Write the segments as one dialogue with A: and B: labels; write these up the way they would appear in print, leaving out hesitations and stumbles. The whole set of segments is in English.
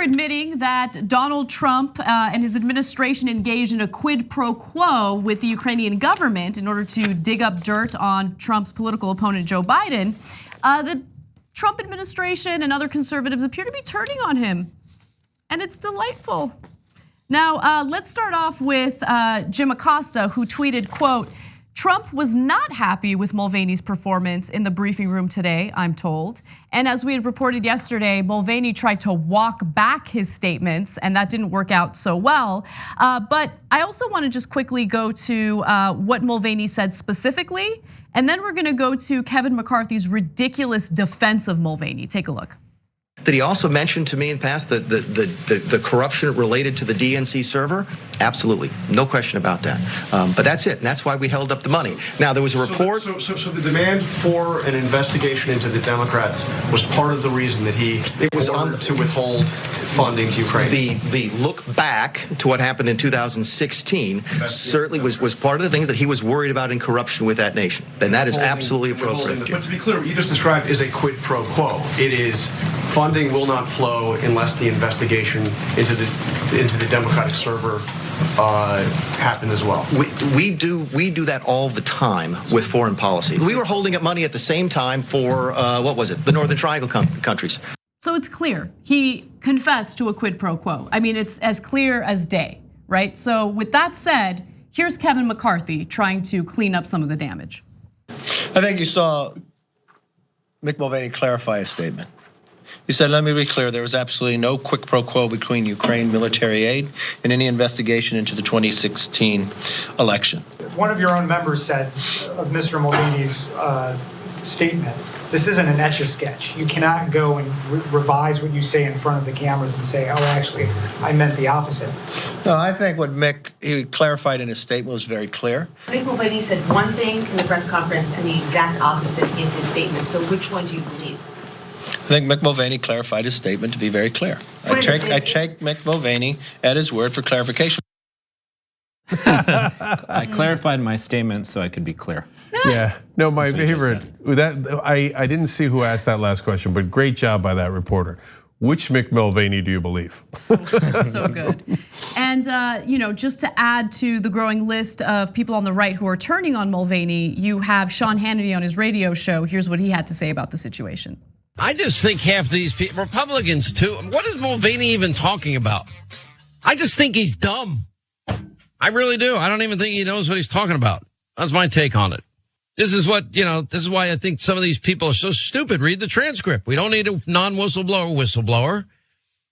A: admitting that Donald Trump and his administration engaged in a quid pro quo with the Ukrainian government in order to dig up dirt on Trump's political opponent, Joe Biden. The Trump administration and other conservatives appear to be turning on him, and it's delightful. Now, let's start off with Jim Acosta, who tweeted, quote, Trump was not happy with Mulvaney's performance in the briefing room today, I'm told. And as we had reported yesterday, Mulvaney tried to walk back his statements, and that didn't work out so well. But I also want to just quickly go to what Mulvaney said specifically, and then we're gonna go to Kevin McCarthy's ridiculous defense of Mulvaney. Take a look.
B: That he also mentioned to me in the past the corruption related to the DNC server? Absolutely, no question about that. But that's it, and that's why we held up the money. Now, there was a report.
C: So the demand for an investigation into the Democrats was part of the reason that he ordered to withhold funding to Ukraine.
B: The look back to what happened in 2016 certainly was part of the thing that he was worried about in corruption with that nation. And that is absolutely appropriate.
C: But to be clear, what you just described is a quid pro quo. It is funding will not flow unless the investigation into the Democratic server happen as well.
B: We do that all the time with foreign policy. We were holding up money at the same time for what was it? The Northern Triangle countries.
A: So it's clear he confessed to a quid pro quo. I mean, it's as clear as day, right? So with that said, here's Kevin McCarthy trying to clean up some of the damage.
D: I think you saw Mick Mulvaney clarify his statement. He said, let me be clear, there was absolutely no quid pro quo between Ukraine military aid and any investigation into the 2016 election.
E: One of your own members said of Mr. Mulvaney's statement, this isn't an etch-a-sketch. You cannot go and revise what you say in front of the cameras and say, oh, actually, I meant the opposite.
D: No, I think what he clarified in his statement was very clear.
F: Mick Mulvaney said one thing in the press conference and the exact opposite in his statement. So which one do you believe?
D: I think Mick Mulvaney clarified his statement to be very clear. I take Mick Mulvaney at his word for clarification.
G: I clarified my statement so I could be clear.
H: Yeah, no, my favorite, I didn't see who asked that last question, but great job by that reporter. Which Mick Mulvaney do you believe?
A: So good. And just to add to the growing list of people on the right who are turning on Mulvaney, you have Sean Hannity on his radio show. Here's what he had to say about the situation.
I: I just think half these people, Republicans too, what is Mulvaney even talking about? I just think he's dumb. I really do. I don't even think he knows what he's talking about. That's my take on it. This is why I think some of these people are so stupid. Read the transcript. We don't need a whistleblower.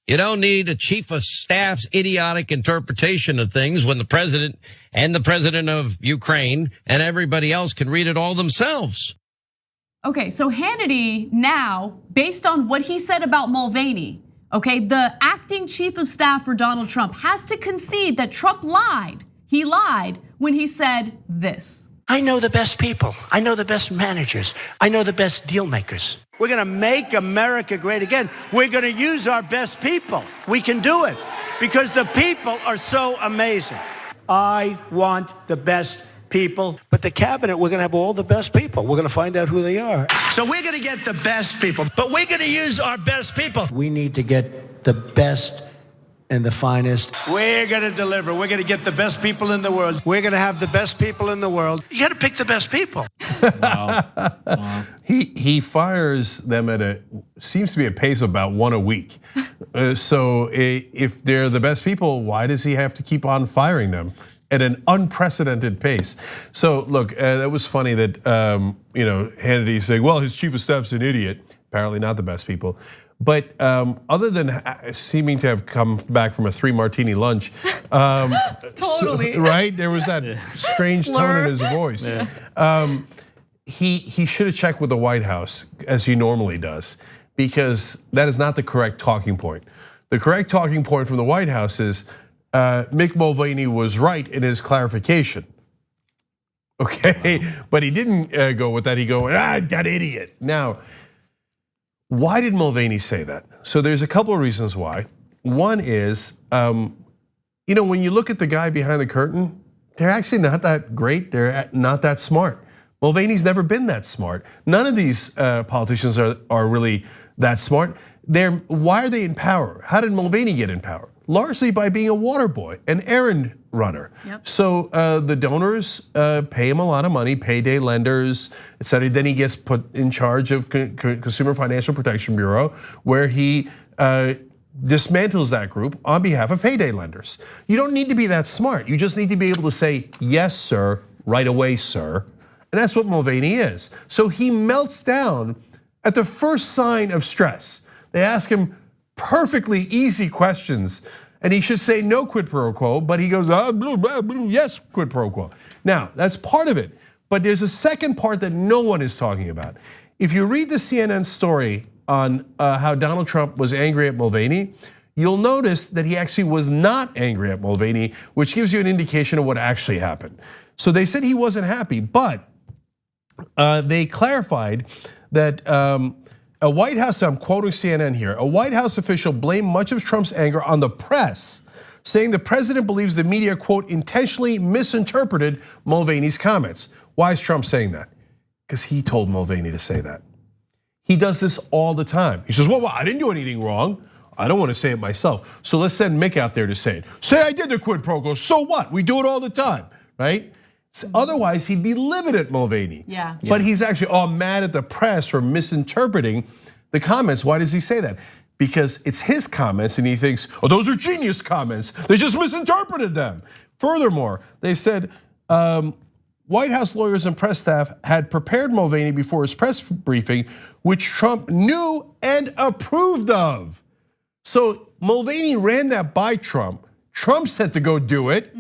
I: You don't need a chief of staff's idiotic interpretation of things when the president of Ukraine and everybody else can read it all themselves.
A: Okay, so Hannity now, based on what he said about Mulvaney, okay, the acting chief of staff for Donald Trump has to concede that Trump lied. He lied when he said this.
J: I know the best people. I know the best managers. I know the best deal makers. We're gonna make America great again. We're gonna use our best people. We can do it because the people are so amazing. I want the best people, but the cabinet, we're gonna have all the best people. We're gonna find out who they are. So we're gonna get the best people, but we're gonna use our best people. We need to get the best and the finest. We're gonna deliver. We're gonna get the best people in the world. We're gonna have the best people in the world. You gotta pick the best people.
G: Wow.
H: He fires them at seems to be a pace of about one a week. So if they're the best people, why does he have to keep on firing them at an unprecedented pace? So look, that was funny that Hannity saying, well, his chief of staff's an idiot. Apparently not the best people. But other than seeming to have come back from a 3-martini lunch,
A: totally
H: right? There was that strange tone in his voice. Yeah. He should have checked with the White House as he normally does, because that is not the correct talking point. The correct talking point from the White House is Mick Mulvaney was right in his clarification. Okay, but he didn't go with that. He go, that idiot. Now, why did Mulvaney say that? So there's a couple of reasons why. One is, when you look at the guy behind the curtain, they're actually not that great. They're not that smart. Mulvaney's never been that smart. None of these politicians are really that smart. Why are they in power? How did Mulvaney get in power? Largely by being a water boy, an errand runner.
A: Yep.
H: So the donors pay him a lot of money, payday lenders, etc. Then he gets put in charge of Consumer Financial Protection Bureau, where he dismantles that group on behalf of payday lenders. You don't need to be that smart. You just need to be able to say, yes, sir, right away, sir. And that's what Mulvaney is. So he melts down at the first sign of stress. They ask him perfectly easy questions, and he should say no quid pro quo, but he goes, yes, quid pro quo. Now, that's part of it, but there's a second part that no one is talking about. If you read the CNN story on how Donald Trump was angry at Mulvaney, you'll notice that he actually was not angry at Mulvaney, which gives you an indication of what actually happened. So they said he wasn't happy, but they clarified that a White House, I'm quoting CNN here, a White House official blamed much of Trump's anger on the press, saying the president believes the media, quote, intentionally misinterpreted Mulvaney's comments. Why is Trump saying that? Because he told Mulvaney to say that. He does this all the time. He says, well, I didn't do anything wrong. I don't want to say it myself. So let's send Mick out there to say it. Say I did the quid pro quo, so what? We do it all the time, right? Otherwise, he'd be livid at Mulvaney.
A: Yeah.
H: But he's actually all mad at the press for misinterpreting the comments. Why does he say that? Because it's his comments and he thinks, oh, those are genius comments. They just misinterpreted them. Furthermore, they said, White House lawyers and press staff had prepared Mulvaney before his press briefing, which Trump knew and approved of. So Mulvaney ran that by Trump. Trump said to go do it.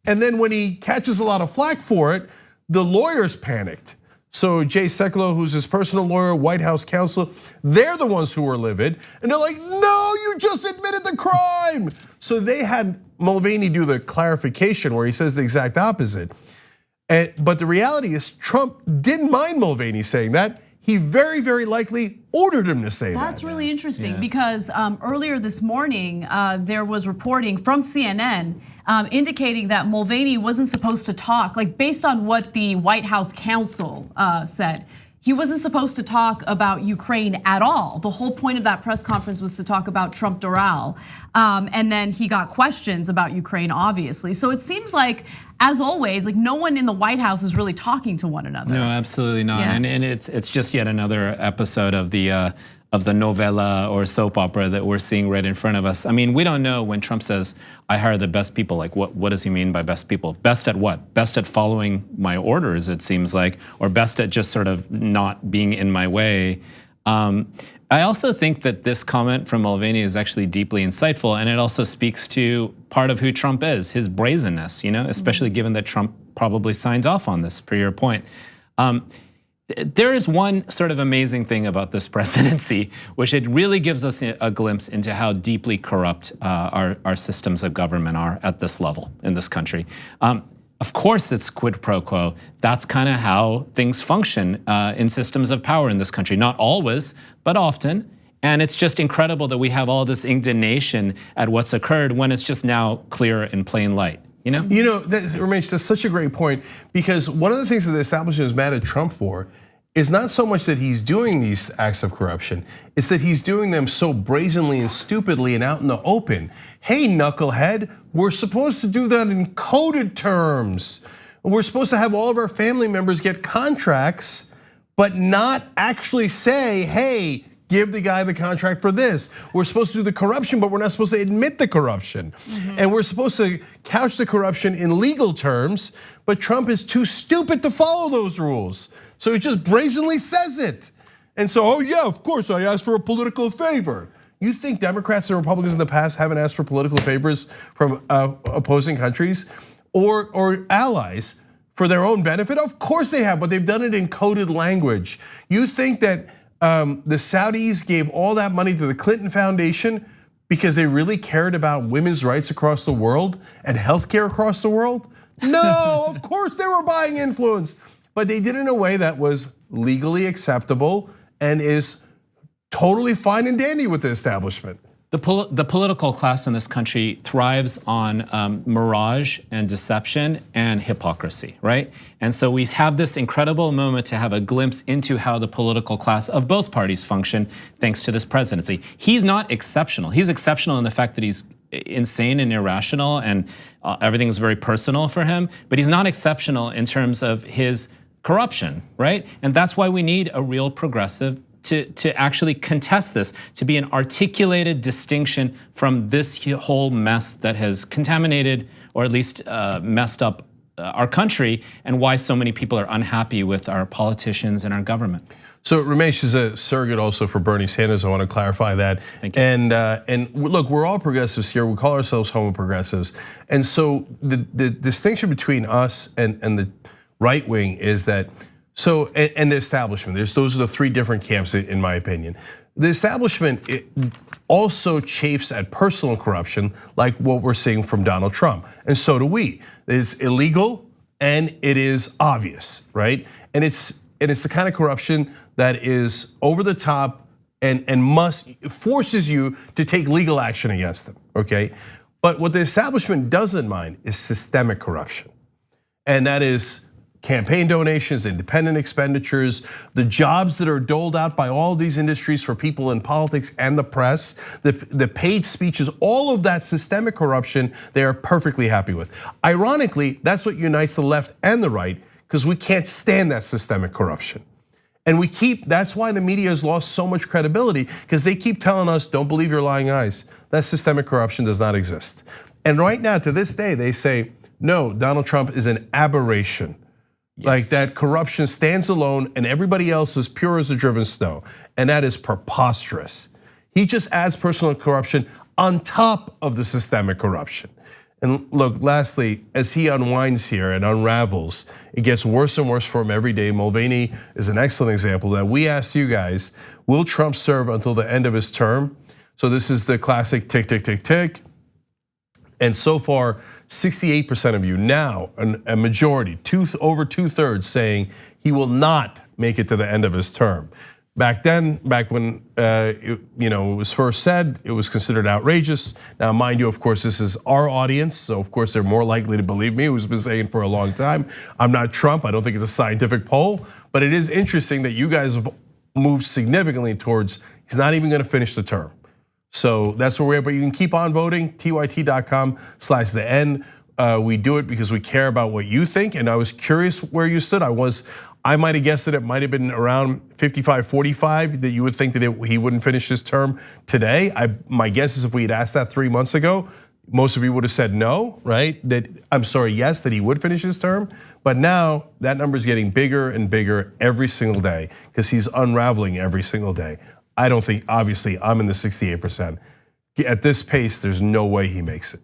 H: And then when he catches a lot of flack for it, the lawyers panicked. So Jay Sekulow, who's his personal lawyer, White House counsel, they're the ones who were livid. And they're like, no, you just admitted the crime. So they had Mulvaney do the clarification where he says the exact opposite. But the reality is Trump didn't mind Mulvaney saying that. He very, very likely ordered him to say that.
A: That's really interesting because earlier this morning, there was reporting from CNN indicating that Mulvaney wasn't supposed to talk, like based on what the White House counsel said. He wasn't supposed to talk about Ukraine at all. The whole point of that press conference was to talk about Trump Doral. And then he got questions about Ukraine, obviously. So it seems like, as always, like no one in the White House is really talking to one another.
G: No, absolutely not.
A: Yeah.
G: And it's just yet another episode of the novella or soap opera that we're seeing right in front of us. I mean, we don't know when Trump says, I hire the best people, like what does he mean by best people? Best at what? Best at following my orders, it seems like, or best at just sort of not being in my way. I also think that this comment from Mulvaney is actually deeply insightful, and it also speaks to part of who Trump is, his brazenness, especially given that Trump probably signed off on this, per your point. There is one sort of amazing thing about this presidency, which it really gives us a glimpse into how deeply corrupt our systems of government are at this level in this country. Of course, it's quid pro quo. That's kind of how things function in systems of power in this country. Not always, but often. And it's just incredible that we have all this indignation at what's occurred when it's just now clear in plain light.
H: Ramesh, that's such a great point, because one of the things that the establishment is mad at Trump for is not so much that he's doing these acts of corruption, it's that he's doing them so brazenly and stupidly and out in the open. Hey, knucklehead, we're supposed to do that in coded terms. We're supposed to have all of our family members get contracts, but not actually say, hey, give the guy the contract for this. We're supposed to do the corruption, but we're not supposed to admit the corruption. And we're supposed to couch the corruption in legal terms, but Trump is too stupid to follow those rules. So he just brazenly says it. And so, oh yeah, of course, I asked for a political favor. You think Democrats and Republicans in the past haven't asked for political favors from opposing countries or allies for their own benefit? Of course they have, but they've done it in coded language. You think that the Saudis gave all that money to the Clinton Foundation because they really cared about women's rights across the world and healthcare across the world? No, of course they were buying influence, but they did it in a way that was legally acceptable and is totally fine and dandy with the establishment.
G: The political class in this country thrives on mirage and deception and hypocrisy, right? And so we have this incredible moment to have a glimpse into how the political class of both parties function thanks to this presidency. He's not exceptional. He's exceptional in the fact that he's insane and irrational and everything's very personal for him, but he's not exceptional in terms of his corruption, right? And that's why we need a real progressive to actually contest this, to be an articulated distinction from this whole mess that has contaminated or at least messed up our country, and why so many people are unhappy with our politicians and our government.
H: So Ramesh is a surrogate also for Bernie Sanders. I want to clarify that.
G: Thank you.
H: And look, we're all progressives here. We call ourselves homo progressives. And so the distinction between us and the right wing is that, and the establishment, those are the three different camps in my opinion. The establishment also chafes at personal corruption like what we're seeing from Donald Trump, and so do we. It's illegal and it is obvious, right? And it's the kind of corruption that is over the top and forces you to take legal action against them, okay? But what the establishment doesn't mind is systemic corruption, and that is campaign donations, independent expenditures, the jobs that are doled out by all these industries for people in politics and the press, the paid speeches, all of that systemic corruption, they are perfectly happy with. Ironically, that's what unites the left and the right, because we can't stand that systemic corruption. And that's why the media has lost so much credibility, because they keep telling us, don't believe your lying eyes. That systemic corruption does not exist. And right now, to this day, they say, no, Donald Trump is an aberration. Yes. Like that corruption stands alone and everybody else is pure as the driven snow. And that is preposterous. He just adds personal corruption on top of the systemic corruption. And look, lastly, as he unwinds here and unravels, it gets worse and worse for him every day. Mulvaney is an excellent example that we asked you guys, will Trump serve until the end of his term? So this is the classic tick, tick, tick, tick. And so far, 68% of you, now a majority, over 2/3 saying he will not make it to the end of his term. Back then, back when it was first said, it was considered outrageous. Now, mind you, of course, this is our audience, so of course they're more likely to believe me, who's been saying for a long time, I'm not Trump. I don't think it's a scientific poll, but it is interesting that you guys have moved significantly towards he's not even going to finish the term. So that's where we're at, but you can keep on voting, tyt.com/theend. We do it because we care about what you think, and I was curious where you stood. I might have guessed that it might have been around 55-45 that you would think that he wouldn't finish his term today. My guess is if we had asked that 3 months ago, most of you would have said no, right? Yes, that he would finish his term. But now that number is getting bigger and bigger every single day because he's unraveling every single day. I don't think, obviously, I'm in the 68%. At this pace, there's no way he makes it.